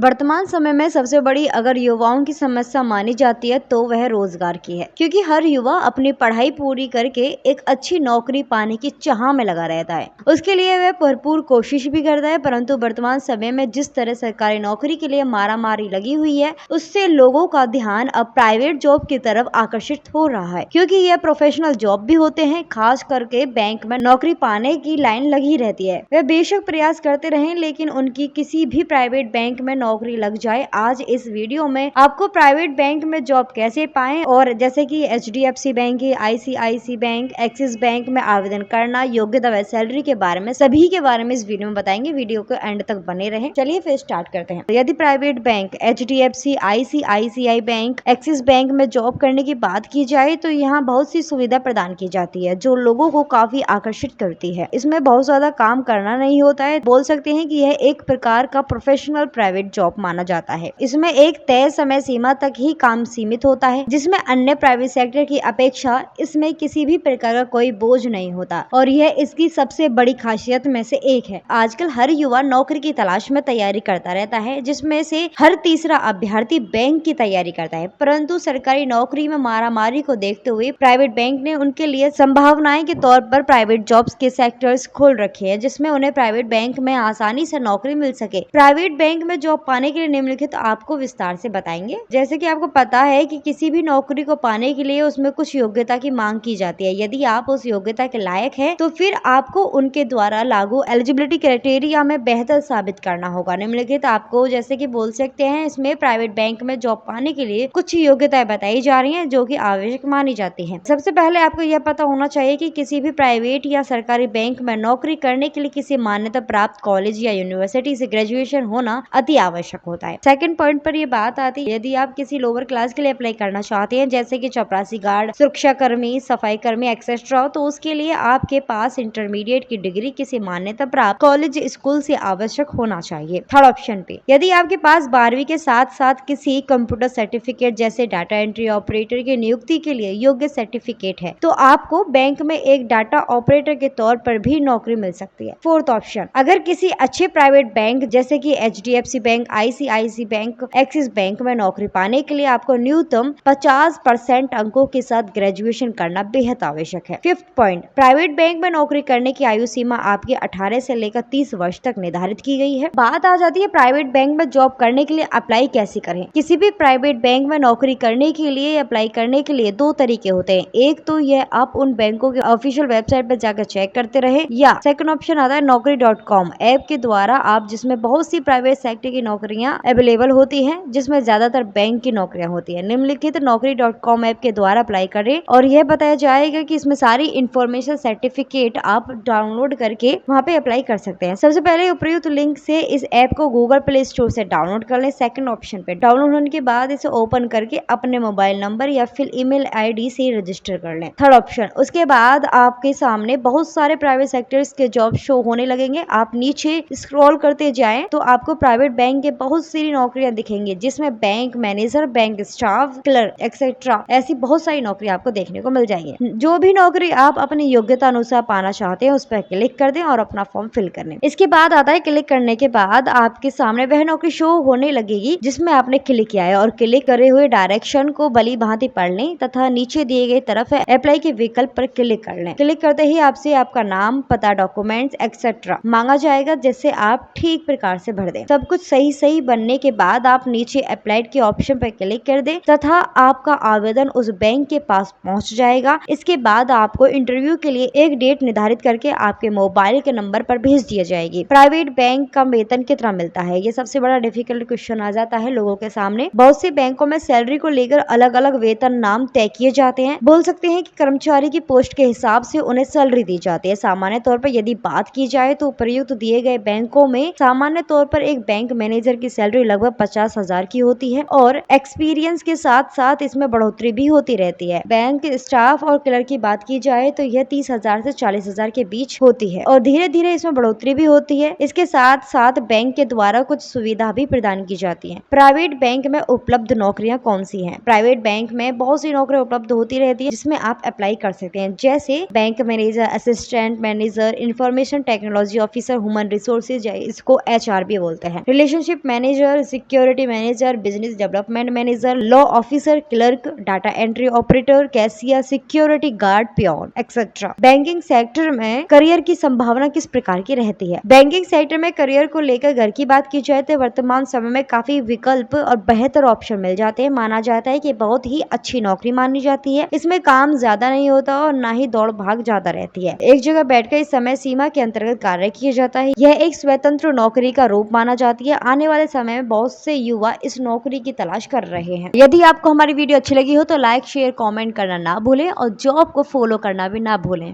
वर्तमान समय में सबसे बड़ी अगर युवाओं की समस्या मानी जाती है तो वह रोजगार की है, क्योंकि हर युवा अपनी पढ़ाई पूरी करके एक अच्छी नौकरी पाने की चाह में लगा रहता है। उसके लिए वह भरपूर कोशिश भी करता है, परंतु वर्तमान समय में जिस तरह सरकारी नौकरी के लिए मारामारी लगी हुई है, उससे लोगों का ध्यान अब प्राइवेट जॉब की तरफ आकर्षित हो रहा है, क्योंकि यह प्रोफेशनल जॉब भी होते हैं। खास करके बैंक में नौकरी पाने की लाइन लगी रहती है। वे बेशक प्रयास करते रहें, लेकिन उनकी किसी भी प्राइवेट बैंक में नौकरी लग जाए। आज इस वीडियो में आपको प्राइवेट बैंक में जॉब कैसे पाएं और जैसे कि HDFC bank, ICICI bank, axis bank में आवेदन करना, योग्यता व सैलरी के बारे में सभी के बारे में इस वीडियो में बताएंगे। वीडियो को एंड तक बने रहें। चलिए फिर स्टार्ट करते हैं। यदि private bank HDFC, ICICI bank, axis bank में जॉब करने की बात की जाए तो यहाँ बहुत सी सुविधा प्रदान की जाती है जो लोगों को काफी आकर्षित करती है। इसमें बहुत ज्यादा काम करना नहीं होता है। बोल सकते हैं कि यह एक प्रकार का प्रोफेशनल प्राइवेट जॉब माना जाता है। इसमें एक तय समय सीमा तक ही काम सीमित होता है, जिसमें अन्य प्राइवेट सेक्टर की अपेक्षा इसमें किसी भी प्रकार का कोई बोझ नहीं होता और यह इसकी सबसे बड़ी खासियत में से एक है। आजकल हर युवा नौकरी की तलाश में तैयारी करता रहता है, जिसमें से हर तीसरा अभ्यर्थी बैंक की तैयारी करता है, परंतु सरकारी नौकरी में मारामारी को देखते हुए प्राइवेट बैंक ने उनके लिए संभावनाएं के तौर पर प्राइवेट जॉब्स के सेक्टर्स खोल रखे हैं, जिसमें उन्हें प्राइवेट बैंक में आसानी से नौकरी मिल सके। प्राइवेट बैंक में जॉब पाने के लिए निम्नलिखित आपको विस्तार से बताएंगे। जैसे कि आपको पता है कि किसी भी नौकरी को पाने के लिए उसमें कुछ योग्यता की मांग की जाती है। यदि आप उस योग्यता के लायक हैं, तो फिर आपको उनके द्वारा लागू एलिजिबिलिटी क्राइटेरिया में बेहतर साबित करना होगा। निम्नलिखित आपको जैसे कि बोल सकते हैं, इसमें प्राइवेट बैंक में जॉब पाने के लिए कुछ योग्यताएं बताई जा रही हैं जो कि आवश्यक मानी जाती हैं। सबसे पहले आपको यह पता होना चाहिए कि किसी भी प्राइवेट या सरकारी बैंक में नौकरी करने के लिए किसी मान्यता प्राप्त कॉलेज या यूनिवर्सिटी से ग्रेजुएशन होना अति आवश्यक होता है। सेकंड पॉइंट पर यह बात आती है, यदि आप किसी लोअर क्लास के लिए अप्लाई करना चाहते हैं, जैसे कि चपरासी गार्ड, सुरक्षा कर्मी, सफाई कर्मी एक्सेट्रा, तो उसके लिए आपके पास इंटरमीडिएट की डिग्री किसी मान्यता प्राप्त कॉलेज स्कूल से आवश्यक होना चाहिए। थर्ड ऑप्शन पे, यदि आपके पास 12वीं के साथ साथ किसी कंप्यूटर सर्टिफिकेट जैसे डाटा एंट्री ऑपरेटर की नियुक्ति के लिए योग्य सर्टिफिकेट है, तो आपको बैंक में एक डाटा ऑपरेटर के तौर पर भी नौकरी मिल सकती है। फोर्थ ऑप्शन, अगर किसी अच्छे प्राइवेट बैंक जैसे कि HDFC bank, ICICI bank, axis bank में नौकरी पाने के लिए आपको न्यूनतम 50% अंकों के साथ ग्रेजुएशन करना बेहद आवश्यक है। फिफ्थ पॉइंट, प्राइवेट बैंक में नौकरी करने की आयु सीमा आपकी 18 से लेकर 30 वर्ष तक निर्धारित की गई है। बात आ जाती है प्राइवेट बैंक में जॉब करने के लिए अप्लाई कैसे करें। किसी भी प्राइवेट बैंक में नौकरी करने के लिए अप्लाई करने के लिए दो तरीके होते हैं। एक तो यह आप उन बैंकों के ऑफिशियल वेबसाइट पर जाकर चेक करते रहे, या सेकंड ऑप्शन आता है naukri.com ऐप के द्वारा आप, जिसमें बहुत सी प्राइवेट सेक्टर की नौकरियां अवेलेबल होती हैं, जिसमें ज्यादातर बैंक की नौकरियां होती हैं। निम्नलिखित naukri.com ऐप के द्वारा अप्लाई करें और यह बताया जाएगा कि इसमें सारी इंफॉर्मेशन सर्टिफिकेट आप डाउनलोड करके वहाँ पे अप्लाई कर सकते हैं। सबसे पहले उपयुक्त लिंक से इस ऐप को गूगल प्ले स्टोर से डाउनलोड कर लें। सेकंड ऑप्शन पे डाउनलोड होने के बाद इसे ओपन करके अपने मोबाइल नंबर या फिर ईमेल ID से रजिस्टर कर लें। थर्ड ऑप्शन, उसके बाद आपके सामने बहुत सारे प्राइवेट सेक्टर्स के जॉब शो होने लगेंगे। आप नीचे स्क्रॉल करते जाएं तो आपको प्राइवेट बैंक के बहुत सारी नौकरियां दिखेंगी, जिसमें bank manager, bank staff, clerk etcetera, ऐसी बहुत सारी नौकरियां आपको देखने को मिल जाएंगी। जो भी नौकरी आप अपनी योग्यता अनुसार पाना चाहते हैं उस पर क्लिक कर दें और अपना फॉर्म फिल कर लें। इसके बाद आता है, क्लिक करने के बाद आपके सामने वह नौकरी शो होने लगेगी जिसमें आपने क्लिक किया है, और क्लिक करे हुए डायरेक्शन को भली भांति पढ़ लें तथा नीचे दिए गए तरफ अप्लाई के विकल्प पर क्लिक कर लें। क्लिक करते ही आपसे आपका नाम, पता, डॉक्यूमेंट्स एक्सेट्रा मांगा जाएगा, जिससे आप ठीक प्रकार से भर दें। सब कुछ सही बनने के बाद आप नीचे अप्लाइड के ऑप्शन पर क्लिक कर दें तथा आपका आवेदन उस बैंक के पास पहुंच जाएगा। इसके बाद आपको इंटरव्यू के लिए एक डेट निर्धारित करके आपके मोबाइल के नंबर पर भेज दिया जाएगी। प्राइवेट बैंक का वेतन कितना मिलता है, ये सबसे बड़ा डिफिकल्ट क्वेश्चन आ जाता है लोगों के सामने। बहुत से बैंकों में सैलरी को लेकर अलग अलग वेतन नाम तय किए जाते हैं। बोल सकते हैं कि कर्मचारी की पोस्ट के हिसाब से उन्हें सैलरी दी जाती है। सामान्य तौर पर यदि बात की जाए तो उपयुक्त दिए गए बैंकों में सामान्य तौर पर एक बैंक मैनेजर की सैलरी लगभग 50,000 की होती है और एक्सपीरियंस के साथ साथ इसमें बढ़ोतरी भी होती रहती है। बैंक स्टाफ और क्लर्क की बात की जाए तो यह 30,000 से 40,000 के बीच होती है और धीरे धीरे इसमें बढ़ोतरी भी होती है। इसके साथ साथ बैंक के द्वारा कुछ सुविधा भी प्रदान की जाती है। प्राइवेट बैंक में उपलब्ध नौकरियां कौन सी हैं? प्राइवेट बैंक में बहुत सी नौकरियां उपलब्ध होती रहती है जिसमें आप अप्लाई कर सकते हैं, जैसे bank manager, assistant manager, information technology officer, human resources, इसको HR भी बोलते हैं, relationship relationship manager, security manager, business development manager, law officer, clerk, data entry operator, cashier, security guard, peon etcetera. Banking sector में career की संभावना किस प्रकार की रहती है? बैंकिंग सेक्टर में करियर को लेकर अगर की बात की जाए तो वर्तमान समय में काफी विकल्प और बेहतर ऑप्शन मिल जाते हैं। माना जाता है कि बहुत ही अच्छी नौकरी मानी जाती है। इसमें काम ज्यादा नहीं होता और ना ही दौड़ भाग ज्यादा रहती है। एक जगह बैठकर इस समय सीमा के अंतर्गत कार्य किया जाता है। यह एक स्वतंत्र नौकरी का रूप माना जाती है। आने वाले समय में बहुत से युवा इस नौकरी की तलाश कर रहे हैं। यदि आपको हमारी वीडियो अच्छी लगी हो तो लाइक, शेयर, कॉमेंट करना ना भूलें और जॉब को फॉलो करना भी ना भूलें।